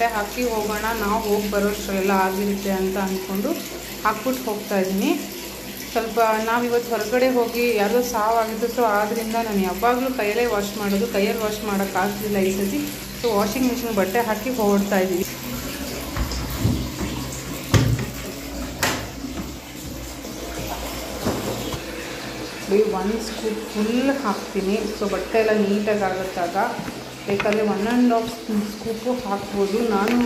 ಬಟ್ಟೆ ಹಾಕಿ ಹೋಗೋಣ, ನಾವು ಹೋಗಿ ಬರೋಷ್ಟರೆಲ್ಲ ಆಗಿರುತ್ತೆ ಅಂತ ಅಂದ್ಕೊಂಡು ಹಾಕ್ಬಿಟ್ಟು ಹೋಗ್ತಾ ಇದ್ದೀನಿ. ಸ್ವಲ್ಪ ನಾವಿವತ್ತು ಹೊರಗಡೆ ಹೋಗಿ ಯಾವುದೋ ಸಾವಾಗಿತ್ತು. ಸೊ ಆದ್ದರಿಂದ ನಾನು ಯಾವಾಗಲೂ ಕೈಯಲ್ಲೇ ವಾಶ್ ಮಾಡೋದು, ಕೈಯಲ್ಲಿ ವಾಶ್ ಮಾಡೋಕ್ಕಾಗಲಿಲ್ಲ ಈ ಸತಿ. ಸೊ ವಾಷಿಂಗ್ ಮಿಷಿನ್ ಬಟ್ಟೆ ಹಾಕಿ ಹೊರಡ್ತಾ ಇದ್ದೀವಿ. ಒಂದು ಸ್ಕೂಪ್ ಫುಲ್ ಹಾಕ್ತೀನಿ. ಸೊ ಬಟ್ಟೆ ಎಲ್ಲ ನೀಟಾಗಿ ಆಗುತ್ತಾಗ ಬೇಕಾದರೆ 1.5 ಸ್ಕೂಪು ಹಾಕ್ಬೋದು. ನಾನು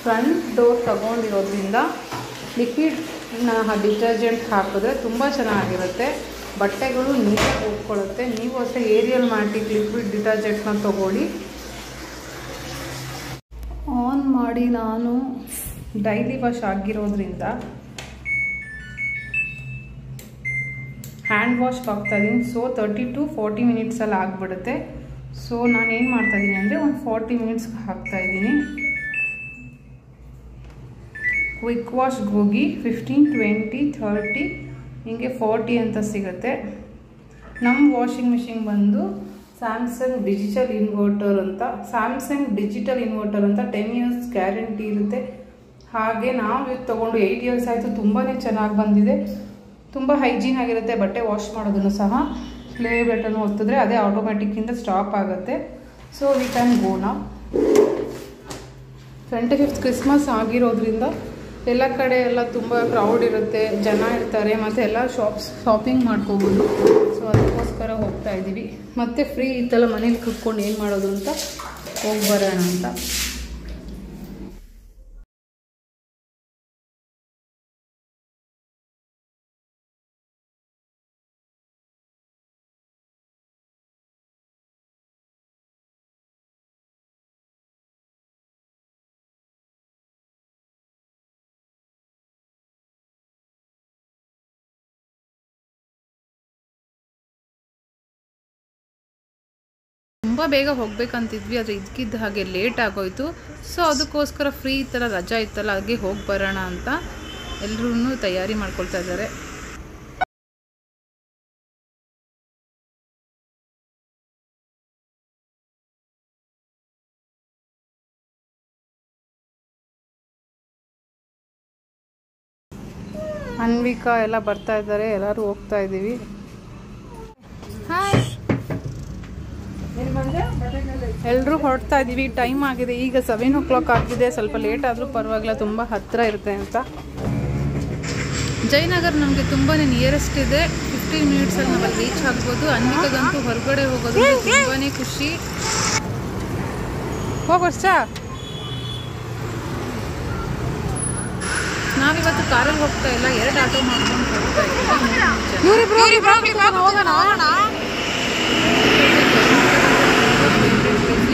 ಫ್ರಂಟ್ ಡೋರ್ ತಗೊಂಡಿರೋದ್ರಿಂದ ಲಿಕ್ವಿಡ್ ಡಿಟರ್ಜೆಂಟ್ ಹಾಕಿದ್ರೆ ತುಂಬ ಚೆನ್ನಾಗಿರುತ್ತೆ, ಬಟ್ಟೆಗಳು ನೀಟಾಗಿ ಹೋಗ್ಕೊಳ್ಳುತ್ತೆ. ನೀವು ಅಷ್ಟೇ ಏರಿಯಲ್ ಮ್ಯಾಟಿಕ್ ಲಿಕ್ವಿಡ್ ಡಿಟರ್ಜೆಂಟ್ನ ತೊಗೊಳ್ಳಿ. ಆನ್ ಮಾಡಿ ನಾನು ಡೈಲಿ ವಾಶ್ ಆಗಿರೋದ್ರಿಂದ ಹ್ಯಾಂಡ್ ವಾಶ್ ಹಾಕ್ತಾಯಿದ್ದೀನಿ. ಸೊ 30 to 40 ಮಿನಿಟ್ಸಲ್ಲಿ ಆಗಿಬಿಡುತ್ತೆ. ಸೊ ನಾನೇನು ಮಾಡ್ತಾಯಿದ್ದೀನಿ ಅಂದರೆ ಒಂದು 40 ಮಿನಿಟ್ಸ್ಗೆ ಹಾಕ್ತಾಯಿದ್ದೀನಿ. ಕ್ವಿಕ್ ವಾಶ್ಗೆ ಹೋಗಿ 15, 20, 30 ಹಿಂಗೆ 40 ಅಂತ ಸಿಗುತ್ತೆ. ನಮ್ಮ ವಾಷಿಂಗ್ ಮಿಷಿನ್ ಬಂದು ಸ್ಯಾಮ್ಸಂಗ್ ಡಿಜಿಟಲ್ ಇನ್ವರ್ಟರ್ ಅಂತ 10 years ಗ್ಯಾರಂಟಿ ಇರುತ್ತೆ. ಹಾಗೆ ನಾವು ಇದು ತೊಗೊಂಡು 8 years ಆಯಿತು. ತುಂಬಾ ಚೆನ್ನಾಗಿ ಬಂದಿದೆ, ತುಂಬ ಹೈಜೀನ್ ಆಗಿರುತ್ತೆ. ಬಟ್ಟೆ ವಾಶ್ ಮಾಡೋದನ್ನು ಸಹ ಪ್ಲೇ ಬಟನ್ ಒತ್ತಿದ್ರೆ ಅದೇ ಆಟೋಮ್ಯಾಟಿಕ್ಕಿಂದ ಸ್ಟಾಪ್ ಆಗುತ್ತೆ. ಸೊ ವಿ ಕ್ಯಾನ್ ಗೋ ನಾವು. 25th ಕ್ರಿಸ್ಮಸ್ ಆಗಿರೋದ್ರಿಂದ ಎಲ್ಲ ಕಡೆ ಎಲ್ಲ ತುಂಬ ಕ್ರೌಡ್ ಇರುತ್ತೆ, ಜನ ಇರ್ತಾರೆ, ಮತ್ತು ಎಲ್ಲ ಶಾಪಿಂಗ್ ಮಾಡ್ಕೋಬೋದು. ಸೊ ಅದಕ್ಕೋಸ್ಕರ ಹೋಗ್ತಾ ಇದ್ದೀವಿ. ಮತ್ತು ಫ್ರೀ ಇತ್ತಲ್ಲ ಮನೇಲಿ ಕುತ್ಕೊಂಡು ಏನು ಮಾಡೋದು ಅಂತ ಹೋಗಿ ಬರೋಣ ಅಂತ. ತುಂಬ ಬೇಗ ಹೋಗ್ಬೇಕಂತಿದ್ವಿ, ಆದರೆ ಇದಕ್ಕಿದ್ದ ಹಾಗೆ ಲೇಟ್ ಆಗೋಯ್ತು. ಸೊ ಅದಕ್ಕೋಸ್ಕರ ಫ್ರೀ ಈ ಥರ ರಜಾ ಇತ್ತಲ್ಲ, ಹಾಗೆ ಹೋಗಿ ಬರೋಣ ಅಂತ ಎಲ್ಲರೂ ತಯಾರಿ ಮಾಡ್ಕೊಳ್ತಾ ಇದ್ದಾರೆ. ಅನ್ವಿಕಾ ಎಲ್ಲ ಬರ್ತಾ ಇದ್ದಾರೆ, ಎಲ್ಲರೂ ಹೋಗ್ತಾ ಇದ್ದೀವಿ. ಎಲ್ಲರೂ ಹೊರಡ್ತಾ ಇದ್ದೀವಿ. ಟೈಮ್ ಆಗಿದೆ, ಈಗ 7 o'clock ಆಗಿದೆ. ಸ್ವಲ್ಪ ಲೇಟ್ ಆದರೂ ಪರವಾಗಿಲ್ಲ, ತುಂಬ ಹತ್ತಿರ ಇರುತ್ತೆ ಅಂತ. ಜಯನಗರ್ ನಮಗೆ ತುಂಬಾ ನಿಯರೆಸ್ಟ್ ಇದೆ. 15 ಮಿನಿಟ್ಸಲ್ಲಿ ನಾವು ಅಲ್ಲಿ ರೀಚ್ ಆಗ್ಬೋದು. ಅನ್ವಿಕಾಗಂತೂ ಹೊರಗಡೆ ಹೋಗೋದು ತುಂಬಾ ಖುಷಿ. ಹೋಗೋಷ್ಟ ನಾವಿವತ್ತು ಕಾರಲ್ಲಿ ಹೋಗ್ತಾ ಇಲ್ಲ, 2 ಆಟೋ ಮಾಡ್ಕೊಂಡು ಹೋಗ್ತಾ ಇದ್ದೀವಿ.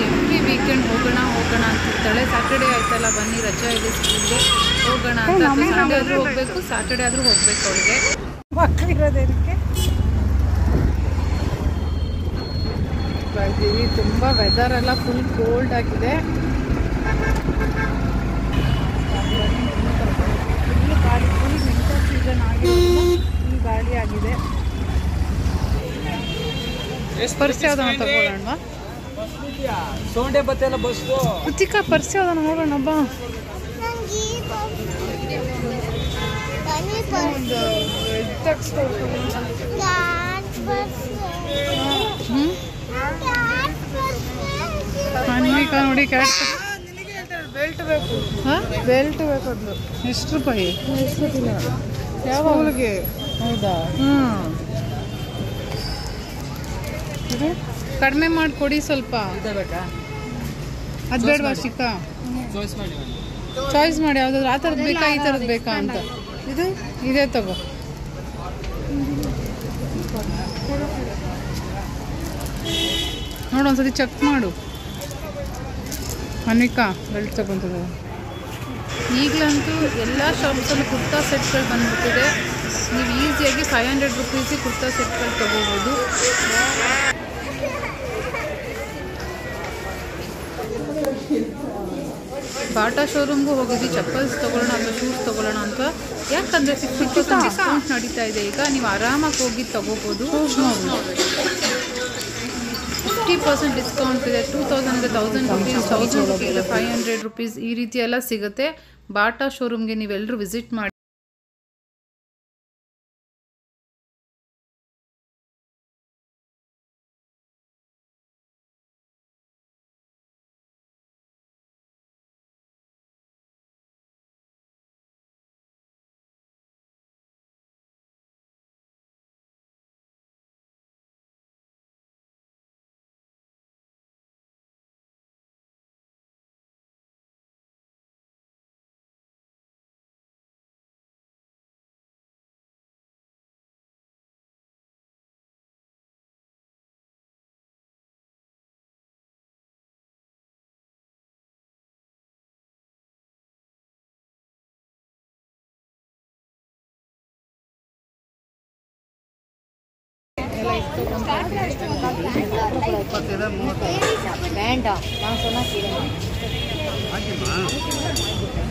ಎವ್ರಿ ವೀಕೆಂಡ್ ಹೋಗೋಣ ಅಂತಿರ್ತಾಳೆ. ಸ್ಯಾಟರ್ಡೇ ಆಯ್ತಲ್ಲ, ಬನ್ನಿ ರಜಾ ಇದೆ ಸ್ಕೂಲ್ಗೆ, ಹೋಗೋಣ ಅಂತ. ಸಂಡೇ ಆದರೂ ಹೋಗಬೇಕು, ಸ್ಯಾಟರ್ಡೇ ಆದರೂ ಹೋಗ್ಬೇಕು ಅವಳಿಗೆ. ಮಕ್ಕಳಿರೋದಕ್ಕೆ ತುಂಬ ವೆದರ್ ಎಲ್ಲ ಫುಲ್ ಕೋಲ್ಡ್ ಆಗಿದೆ. ಗಾಳಿ ಫುಲ್ ವಿಂಟರ್ ಸೀಸನ್ ಆಗಿರೋದ್ರಿಂದ ಫುಲ್ ಗಾಳಿ ಆಗಿದೆ. ಪರ್ಸ್ ಯಾವ್ದನ್ನ ತಗೊಳ್ಳೋಣ? ಸೋಂಡೆ ಬತ್ತೆಲ್ಲ ಬಸ್ಸು ರುಚಿಕಾ ಪರ್ಸ್ ಯಾವ್ದನ್ನ ನೋಡೋಣ ಬಾ. ಅನ್ವಿಕಾ ನೋಡಿ ಕ್ಯಾಟ್ ಬೆಲ್ಟ್ ಬೇಕು. ಬೆಲ್ಟ್ ಬೇಕು. ಅದು ಎಷ್ಟು ರೂಪಾಯಿ? ಯಾವಾಗಲಿಗೆ? ಹೌದಾ? ಕಡಿಮೆ ಮಾಡಿಕೊಡಿ ಸ್ವಲ್ಪ. ಅದು ಬೇಡವಾ ಚಿಕ್ಕ? ಚಾಯ್ಸ್ ಮಾಡಿ ಯಾವ್ದಾದ್ರು. ಆ ಥರದ್ದು ಬೇಕಾ ಈ ಥರದ್ದು ಬೇಕಾ ಅಂತ? ಇದೇ ತಗೋ. ನೋಡು ಒಂದ್ಸತಿ ಚೆಕ್ ಮಾಡು. ಅನ್ವಿಕಾ ಬೆಲ್ಟ್ ತಗೊಂತದ. ಈಗಲಂತೂ ಎಲ್ಲ ಶಾಪ್ಸಲ್ಲೂ ಕುರ್ತಾ ಸೆಟ್ಗಳು ಬಂದ್ಬಿಟ್ಟಿದೆ. ನೀವು ಈಸಿಯಾಗಿ 500 ರೂಪೀಸಿಗೆ ಕುರ್ತಾ ಸೆಟ್ಗಳು ತಗೋಬೋದು. ಬಾಟಾ ಶೋರೂಮ್ಗೂ ಹೋಗಿದ್ವಿ ಚಪ್ಪಲ್ಸ್ ತೊಗೊಳ್ಳೋಣ ಅಥವಾ ಶೂಸ್ ತೊಗೊಳ್ಳೋಣ ಅಂತ. ಯಾಕಂದರೆ 50% ಡಿಸ್ಕೌಂಟ್ ನಡೀತಾ ಇದೆ ಈಗ. ನೀವು ಆರಾಮಾಗಿ ಹೋಗಿ ತೊಗೋಬೋದು. 50% ಡಿಸ್ಕೌಂಟ್ ಡಿಸ್ಕೌಂಟ್ ಇದೆ. 2000ಗೆ 1000 ರುಪೀಸ್, 1000 ರುಪೀಸ್ಗೆ 500 ರುಪೀಸ್ ಈ ರೀತಿ ಎಲ್ಲ ಸಿಗುತ್ತೆ. ಬಾಟಾ ಶೋರೂಮ್ಗೆ ನೀವೆಲ್ಲರೂ ವಿಸಿಟ್ ಮಾಡಿ.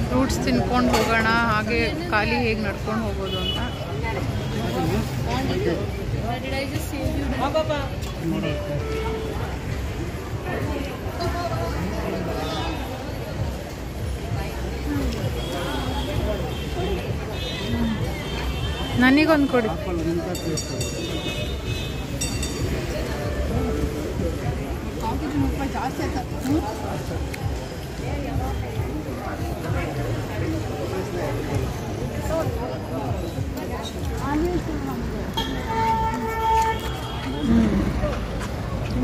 ಫ್ರೂಟ್ಸ್ ತಿನ್ಕೊಂಡು ಹೋಗೋಣ, ಹಾಗೆ ಖಾಲಿ ಹೇಗೆ ನಡ್ಕೊಂಡು ಹೋಗೋದು ಅಂತ. ನನಗೊಂದು ಕೊಡಿ.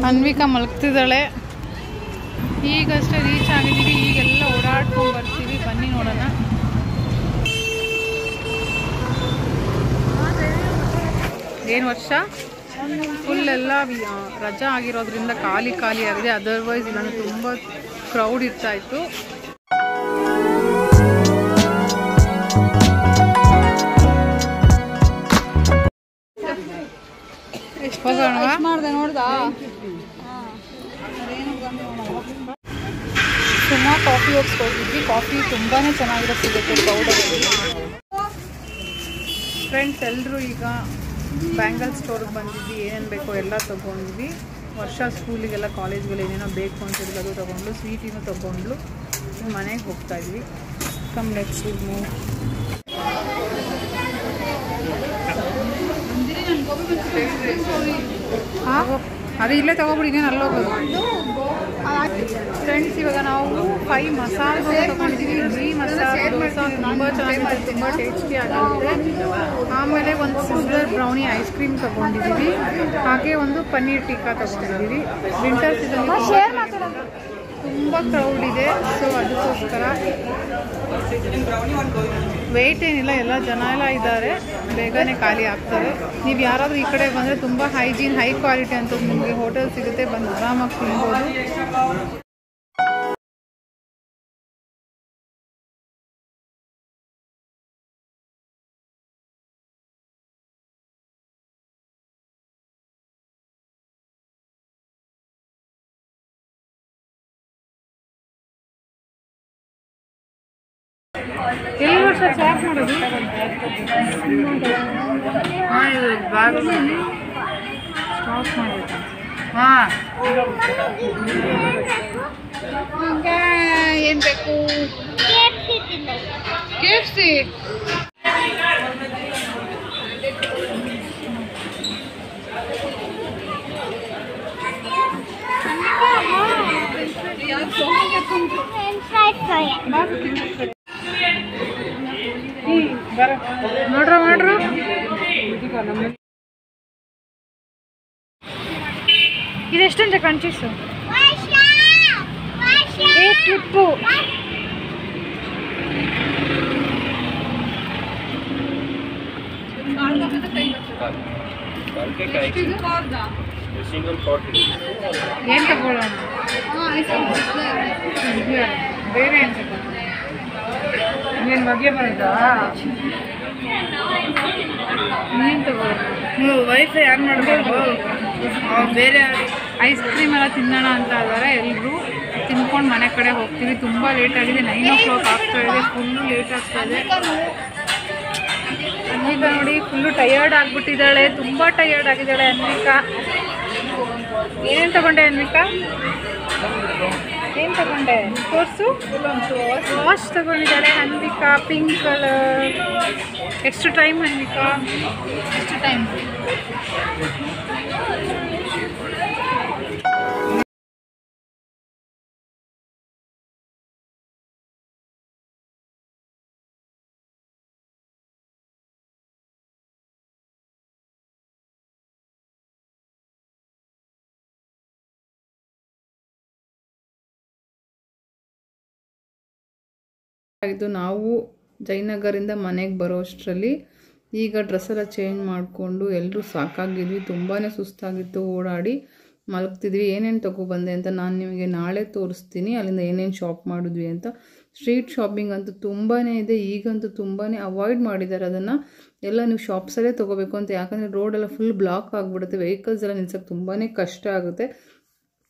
ಅನ್ವಿಕಾ ಮಲಗ್ತಿದ್ದಾಳೆ. ಈಗಷ್ಟೇ ರೀಚ್ ಆಗಿದ್ದೀವಿ. ಈಗೆಲ್ಲ ಓಡಾಡ್ಕೊಂಡು ಬರ್ತೀವಿ. ಬನ್ನಿ ನೋಡೋಣ. ಏನು ವರ್ಷ ಫುಲ್ ಎಲ್ಲ ರಜಾ ಆಗಿರೋದ್ರಿಂದ ಖಾಲಿ ಆಗಿದೆ. ಅದರ್ವೈಸ್ ನಾನು ತುಂಬ ಕ್ರೌಡ್ ಇರ್ತಾ ಇತ್ತು. ಸುಮಾ ಕಾಫಿ ವರ್ಕ್ಸ್ ಹೋಗಿದ್ವಿ. ಕಾಫಿ ತುಂಬಾ ಚೆನ್ನಾಗಿರೋ ಸಿಗುತ್ತೆ ಪೌಡರ್. ಫ್ರೆಂಡ್ಸ್ ಎಲ್ಲರೂ ಈಗ ಬ್ಯಾಂಗಲ್ ಸ್ಟೋರ್ಗೆ ಬಂದಿದ್ವಿ. ಏನೇನು ಬೇಕೋ ಎಲ್ಲ ತೊಗೊಂಡ್ವಿ. ವರ್ಷ ಸ್ಕೂಲಿಗೆಲ್ಲ ಕಾಲೇಜ್ಗೆಲ್ಲ ಏನೇನೋ ಬೇಕು ಅಂತಿದ್ರು ಅದು ತೊಗೊಂಡು, ಸ್ವೀಟಿನೂ ತೊಗೊಂಡ್ಲು. ಮನೆಗೆ ಹೋಗ್ತಾಯಿದ್ವಿ. Come let's move. ಅದು ಇಲ್ಲೇ ತೊಗೊಬಿಡಿ, ಇನ್ನೇನು ಅಲ್ಲೋಗೋದು. ಫ್ರೆಂಡ್ಸ್ ಇವಾಗ ನಾವು 5 ಮಸಾಲೆ ದೋಸೆ ತೊಗೊಂಡಿದ್ದೀವಿ. ಈ ಮಸಾಲೆ ದೋಸೆ ತುಂಬ ಚೆನ್ನಾಗಿದೆ, ತುಂಬ ಟೇಸ್ಟಿ ಆಗುತ್ತೆ. ಆಮೇಲೆ ಒಂದು ಸಿಸ್ಲರ್ ಬ್ರೌನಿ ಐಸ್ ಕ್ರೀಮ್ ತೊಗೊಂಡಿದ್ದೀವಿ. ಹಾಗೆ ಒಂದು ಪನ್ನೀರ್ ಟಿಕ್ಕಾ ತೊಗೊಂಡಿದ್ದೀವಿ. ವಿಂಟರ್ ಸೀಸನ್ ತುಂಬ ಕ್ರೌಡ್ ಇದೆ, ಸೊ ಅದಕ್ಕೋಸ್ಕರ ವೆಯ್ಟ್ ಏನಿಲ್ಲ. ಎಲ್ಲ ಜನ ಎಲ್ಲ ಇದ್ದಾರೆ, ಬೇಗನೆ ಖಾಲಿ ಆಗ್ತಾರೆ. ನೀವು ಯಾರಾದರೂ ಈ ಕಡೆ ಬಂದರೆ ತುಂಬ ಹೈಜೀನ್, ಹೈ ಕ್ವಾಲಿಟಿ ಅಂತ ನಿಮಗೆ ಹೋಟೆಲ್ ಸಿಗುತ್ತೆ. ಬಂದು ಆರಾಮಾಗಿ ತಿನ್ಬೋದು. ಎಲ್ಲಿ ವರ್ಷ ಚಾಕ್ ಮಾಡೋದು? ಹಾಂ, ಇದು ಬ್ಯಾಗ್ ಸ್ಟಾಪ್ ಮಾಡಬೇಕು. ಹಾಂ, ಏನು ಬೇಕು? KFC. ನೋಡ್ರು ಇದೆಷ್ಟುಂಟೆ ಕ್ರಂಚೀಸು? ಕ್ಲಿಪ್ಪು. ಏನು ತಗೊಳ್ಳೋಣ? ಬೇರೆ ಏನು ತಗೊಳ್ಳೋಣ? ನೀನು ಬಗ್ಗೆ ಬರೋದಾ? ನೀನು ತಗೊಳ್ಳೋಣ. ನೀವು ವೈಫೈ ಆನ್ ಮಾಡಬೇಕು. ಬೇರೆ ಐಸ್ ಕ್ರೀಮ್ ಎಲ್ಲ ತಿನ್ನೋಣ ಅಂತ ಇದ್ದಾರೆ. ಎಲ್ಲರೂ ತಿನ್ಕೊಂಡು ಮನೆ ಕಡೆ ಹೋಗ್ತೀವಿ. ತುಂಬ ಲೇಟ್ ಆಗಿದೆ. 9 o'clock ಆಗ್ತಾಯಿದೆ. ಫುಲ್ಲು ಲೇಟ್ ಆಗ್ತಾಯಿದೆ. ಅನ್ವಿಕಾ ನೋಡಿ ಫುಲ್ಲು ಟಯರ್ಡ್ ಆಗಿಬಿಟ್ಟಿದ್ದಾಳೆ. ತುಂಬ ಟಯರ್ಡ್ ಆಗಿದ್ದಾಳೆ ಅನ್ವಿಕಾ. ಏನೇನು ತಗೊಂಡೆ ಅನ್ವಿಕಾ? ಏನು ತಗೊಂಡೆ ತೋರಿಸು. ವಾಶ್ ತಗೊಂಡಿದ್ದಾಳೆ ಅನ್ವಿಕಾ, ಪಿಂಕ್ ಕಲರ್. ಎಷ್ಟು ಟೈಮ್ ಅನ್ವಿಕಾ? ಎಷ್ಟು ಟೈಮ್? ಇದು ನಾವು ಜಯನಗರಿಂದ ಮನೆಗೆ ಬರೋ ಅಷ್ಟರಲ್ಲಿ ಈಗ ಡ್ರೆಸ್ ಎಲ್ಲ ಚೇಂಜ್ ಮಾಡಿಕೊಂಡು ಎಲ್ಲರೂ ಸಾಕಾಗಿದ್ವಿ. ತುಂಬಾ ಸುಸ್ತಾಗಿತ್ತು, ಓಡಾಡಿ ಮಲಗ್ತಿದ್ವಿ. ಏನೇನು ತೊಗೊಬಂದೆ ಅಂತ ನಾನು ನಿಮಗೆ ನಾಳೆ ತೋರಿಸ್ತೀನಿ, ಅಲ್ಲಿಂದ ಏನೇನು ಶಾಪ್ ಮಾಡಿದ್ವಿ ಅಂತ. ಸ್ಟ್ರೀಟ್ ಶಾಪಿಂಗ್ ಅಂತೂ ತುಂಬಾ ಇದೆ, ಈಗಂತೂ ತುಂಬಾ ಅವಾಯ್ಡ್ ಮಾಡಿದ್ದಾರೆ ಅದನ್ನು. ಎಲ್ಲ ನೀವು ಶಾಪ್ಸಲ್ಲೇ ತೊಗೋಬೇಕು ಅಂತ, ಯಾಕಂದರೆ ರೋಡೆಲ್ಲ ಫುಲ್ ಬ್ಲಾಕ್ ಆಗಿಬಿಡುತ್ತೆ, ವೆಹಿಕಲ್ಸ್ ಎಲ್ಲ ನಿಲ್ಸೋಕ್ಕೆ ತುಂಬಾ ಕಷ್ಟ ಆಗುತ್ತೆ.